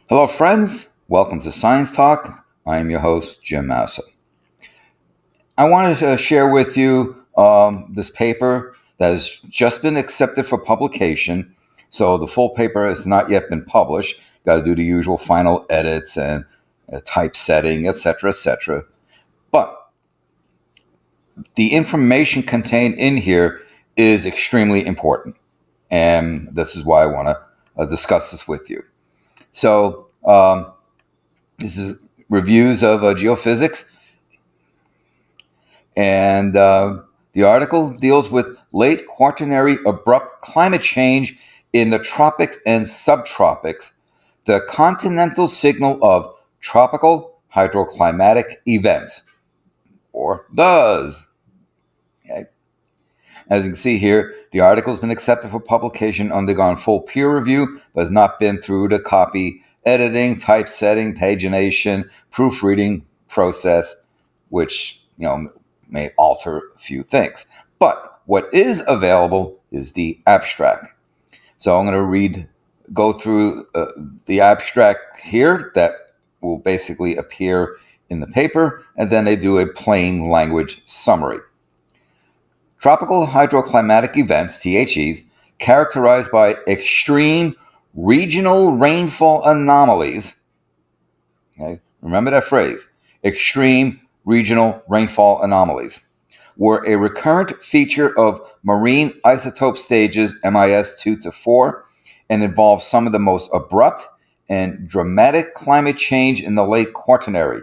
Hello, friends. Welcome to Science Talk. I am your host, Jim Massa. I wanted to share with you this paper that has just been accepted for publication. So the full paper has not yet been published. Got to do the usual final edits and typesetting, etc., etc. But the information contained in here is extremely important, and this is why I want to discuss this with you. So this is reviews of geophysics, and the article deals with late Quaternary abrupt climate change in the tropics and subtropics, the continental signal of tropical hydroclimatic events, or THUS. Okay. As you can see here, the article has been accepted for publication, undergone full peer review, but has not been through the copy editing, typesetting, pagination, proofreading process, which may alter a few things. But what is available is the abstract. So I'm going to go through the abstract here that will basically appear in the paper, and then they do a plain language summary. Tropical hydroclimatic events, THEs, characterized by extreme regional rainfall anomalies. Okay? Remember that phrase, extreme regional rainfall anomalies, were a recurrent feature of marine isotope stages MIS 2 to 4 and involved some of the most abrupt and dramatic climate change in the late Quaternary.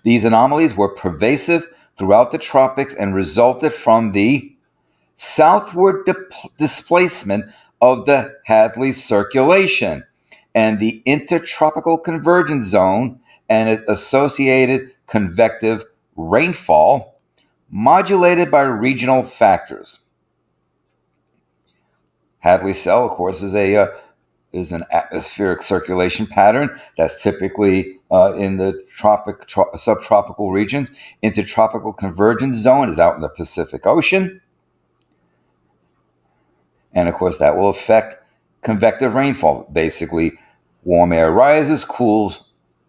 These anomalies were pervasive throughout the tropics and resulted from the southward displacement of the Hadley circulation and the intertropical convergence zone and its associated convective rainfall, modulated by regional factors. Hadley cell, of course, is an atmospheric circulation pattern that's typically in the subtropical regions. Intertropical convergence zone is out in the Pacific Ocean. And of course, that will affect convective rainfall. Basically, warm air rises, cools,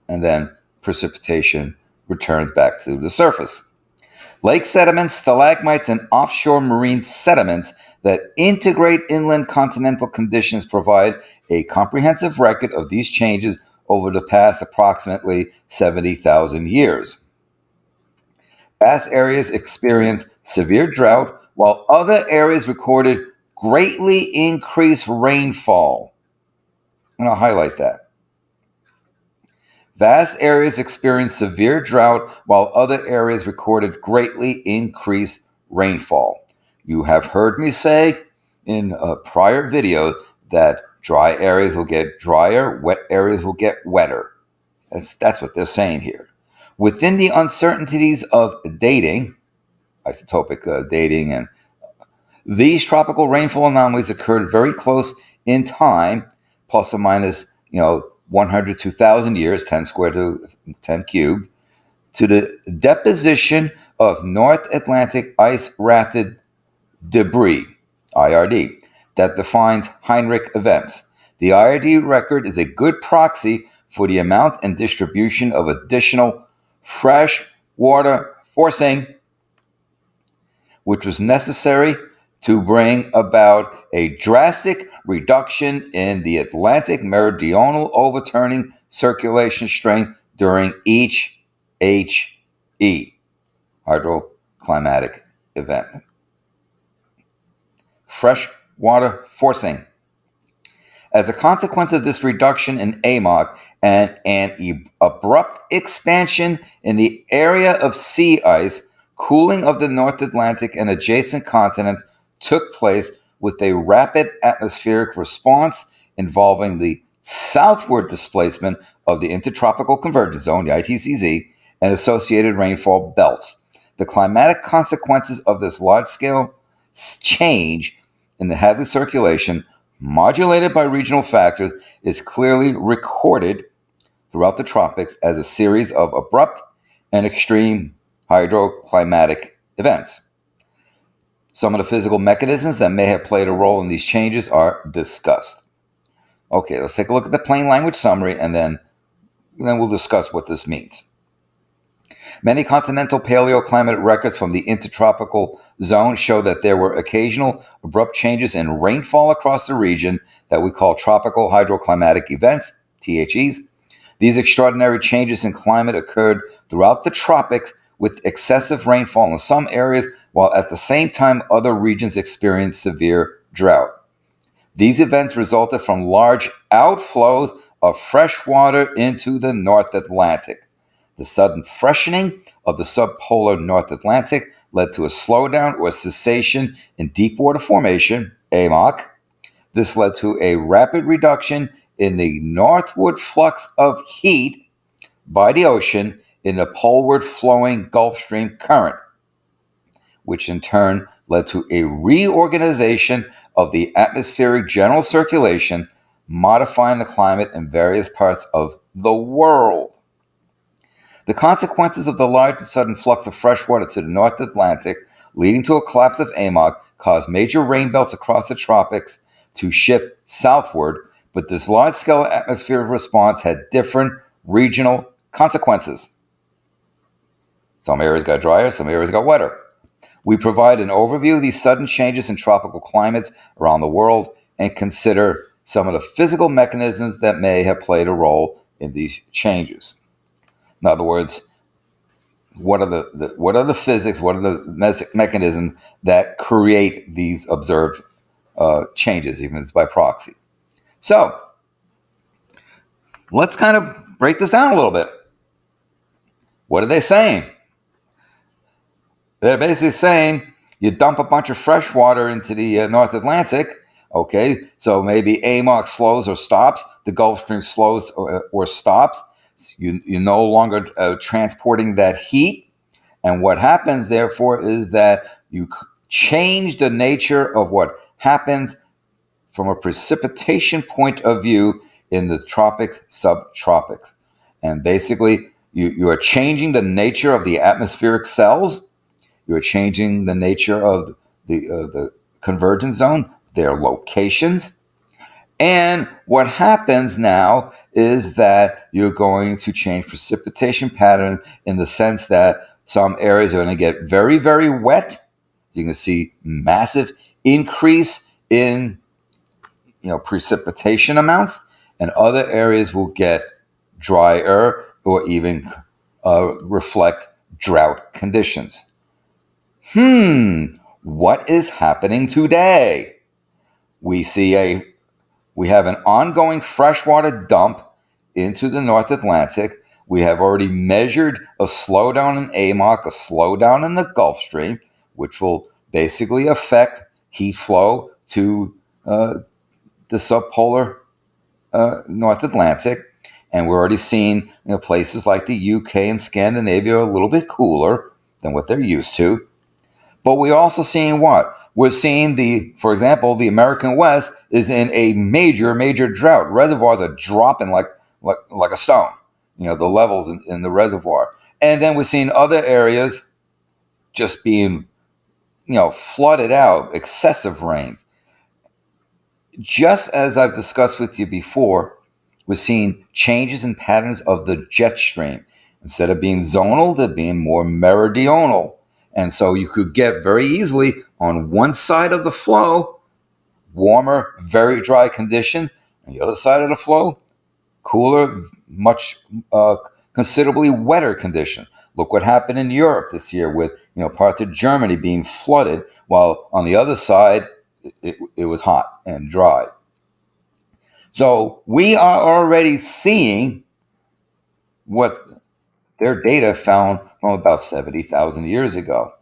and then precipitation returns back to the surface. Lake sediments, stalagmites, and offshore marine sediments that integrate inland continental conditions provide a comprehensive record of these changes over the past approximately 70,000 years. Vast areas experienced severe drought, while other areas recorded greatly increased rainfall. I'm going to highlight that. Vast areas experienced severe drought, while other areas recorded greatly increased rainfall. You have heard me say in a prior video that dry areas will get drier, wet areas will get wetter. That's what they're saying here. Within the uncertainties of dating, isotopic dating, and these tropical rainfall anomalies occurred very close in time, plus or minus 100 to 1,000 years, 10 squared to 10 cubed, to the deposition of North Atlantic ice-rafted debris, IRD, that defines Heinrich events. The IRD record is a good proxy for the amount and distribution of additional fresh water forcing, which was necessary to bring about a drastic reduction in the Atlantic meridional overturning circulation strength during each HE, hydroclimatic event. Fresh water forcing. As a consequence of this reduction in AMOC and an abrupt expansion in the area of sea ice, cooling of the North Atlantic and adjacent continents took place with a rapid atmospheric response involving the southward displacement of the Intertropical Convergence Zone, the ITCZ, and associated rainfall belts. The climatic consequences of this large-scale change in the Hadley circulation, modulated by regional factors, is clearly recorded throughout the tropics as a series of abrupt and extreme hydroclimatic events. Some of the physical mechanisms that may have played a role in these changes are discussed. Okay, let's take a look at the plain language summary, and then we'll discuss what this means. Many continental paleoclimate records from the intertropical zone show that there were occasional abrupt changes in rainfall across the region that we call tropical hydroclimatic events, THEs. These extraordinary changes in climate occurred throughout the tropics with excessive rainfall in some areas, while at the same time other regions experienced severe drought. These events resulted from large outflows of fresh water into the North Atlantic. The sudden freshening of the subpolar North Atlantic led to a slowdown or cessation in deep water formation, AMOC. This led to a rapid reduction in the northward flux of heat by the ocean in the poleward flowing Gulf Stream current, which in turn led to a reorganization of the atmospheric general circulation, modifying the climate in various parts of the world. The consequences of the large and sudden flux of fresh water to the North Atlantic, leading to a collapse of AMOC, caused major rain belts across the tropics to shift southward, but this large-scale atmospheric response had different regional consequences. Some areas got drier, some areas got wetter. We provide an overview of these sudden changes in tropical climates around the world and consider some of the physical mechanisms that may have played a role in these changes. In other words, what are the physics, what are the mechanisms that create these observed changes, even if it's by proxy? So, let's kind of break this down a little bit. What are they saying? They're basically saying you dump a bunch of fresh water into the North Atlantic, okay, so maybe AMOC slows or stops, the Gulf Stream slows or stops. You're no longer transporting that heat. And what happens, therefore, is that you change the nature of what happens from a precipitation point of view in the tropics, subtropics. And basically, you are changing the nature of the atmospheric cells. You're changing the nature of the convergence zone, their locations. And what happens now is that you're going to change precipitation pattern in the sense that some areas are going to get very, very wet. You can see massive increase in precipitation amounts, and other areas will get drier or even reflect drought conditions. What is happening today? We have an ongoing freshwater dump into the North Atlantic. We have already measured a slowdown in AMOC, a slowdown in the Gulf Stream, which will basically affect heat flow to the subpolar North Atlantic. And we're already seeing places like the UK and Scandinavia are a little bit cooler than what they're used to. But we're also seeing what? We're seeing for example, the American West is in a major, major drought. Reservoirs are dropping like a stone, the levels in the reservoir. And then we're seeing other areas just being, flooded out, excessive rain. Just as I've discussed with you before, we're seeing changes in patterns of the jet stream. Instead of being zonal, they're being more meridional. And so you could get very easily on one side of the flow, warmer, very dry conditions. On the other side of the flow, cooler, much considerably wetter conditions. Look what happened in Europe this year with parts of Germany being flooded, while on the other side it was hot and dry. So we are already seeing what their data found from about 70,000 years ago.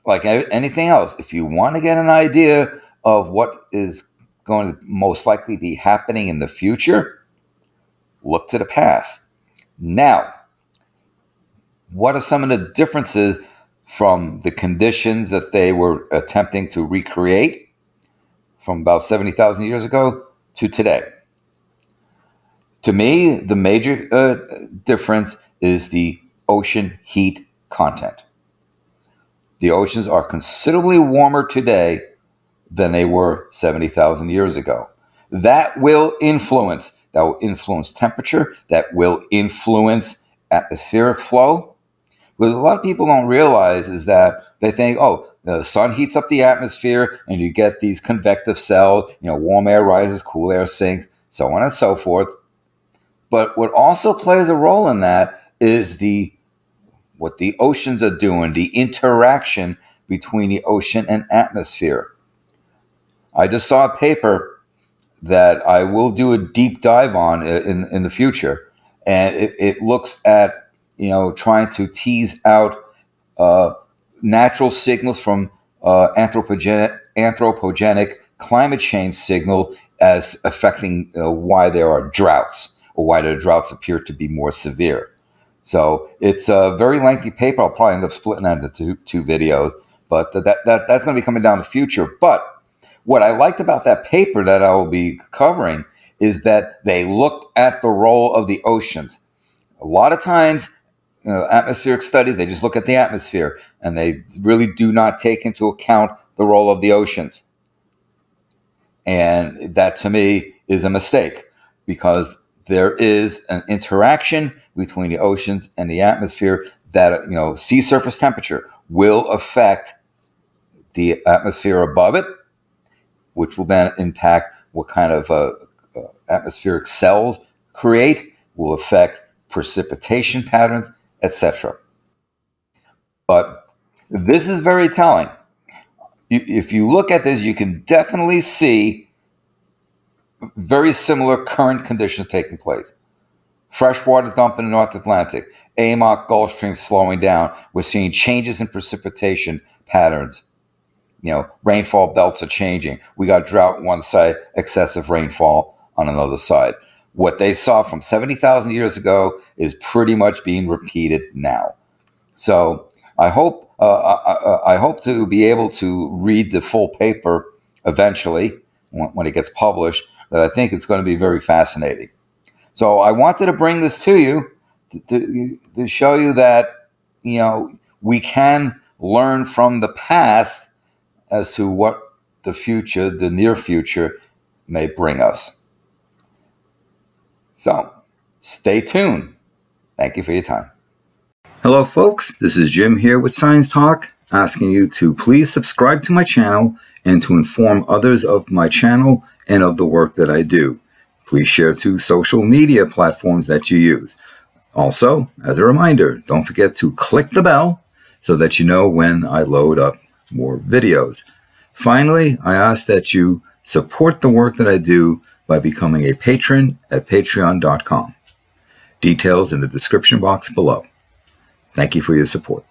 Like anything else, if you want to get an idea of what is going to most likely be happening in the future, look to the past. Now, what are some of the differences from the conditions that they were attempting to recreate from about 70,000 years ago to today? To me, the major difference is the ocean heat content. The oceans are considerably warmer today than they were 70,000 years ago. that will influence. That will influence temperature. That will influence atmospheric flow. What a lot of people don't realize is that they think, oh, the sun heats up the atmosphere and you get these convective cells, warm air rises, cool air sinks, so on and so forth. But what also plays a role in that is what the oceans are doing, the interaction between the ocean and atmosphere. I just saw a paper that I will do a deep dive on in the future, and it looks at trying to tease out natural signals from anthropogenic climate change signal as affecting why there are droughts, or why the droughts appear to be more severe. So it's a very lengthy paper. I'll probably end up splitting that into two videos, but that's going to be coming down in the future. But what I liked about that paper that I will be covering is that they looked at the role of the oceans. A lot of times, atmospheric studies, they just look at the atmosphere and they really do not take into account the role of the oceans. And that, to me, is a mistake, because there is an interaction between the oceans and the atmosphere that, sea surface temperature will affect the atmosphere above it, which will then impact what kind of atmospheric cells create, will affect precipitation patterns, etc. But this is very telling. If you look at this, you can definitely see very similar current conditions taking place. Freshwater dump in the North Atlantic, AMOC Gulf Stream slowing down. We're seeing changes in precipitation patterns. Rainfall belts are changing. We got drought on one side, excessive rainfall on another side. What they saw from 70,000 years ago is pretty much being repeated now. So I hope to be able to read the full paper eventually when it gets published. But I think it's going to be very fascinating. So I wanted to bring this to you to show you that we can learn from the past as to what the future, the near future, may bring us. So stay tuned. Thank you for your time. Hello, folks. This is Jim here with Science Talk, asking you to please subscribe to my channel and to inform others of my channel and of the work that I do. Please share to social media platforms that you use. Also, as a reminder, don't forget to click the bell so that you know when I load up more videos. Finally, I ask that you support the work that I do by becoming a patron at patreon.com. Details in the description box below. Thank you for your support.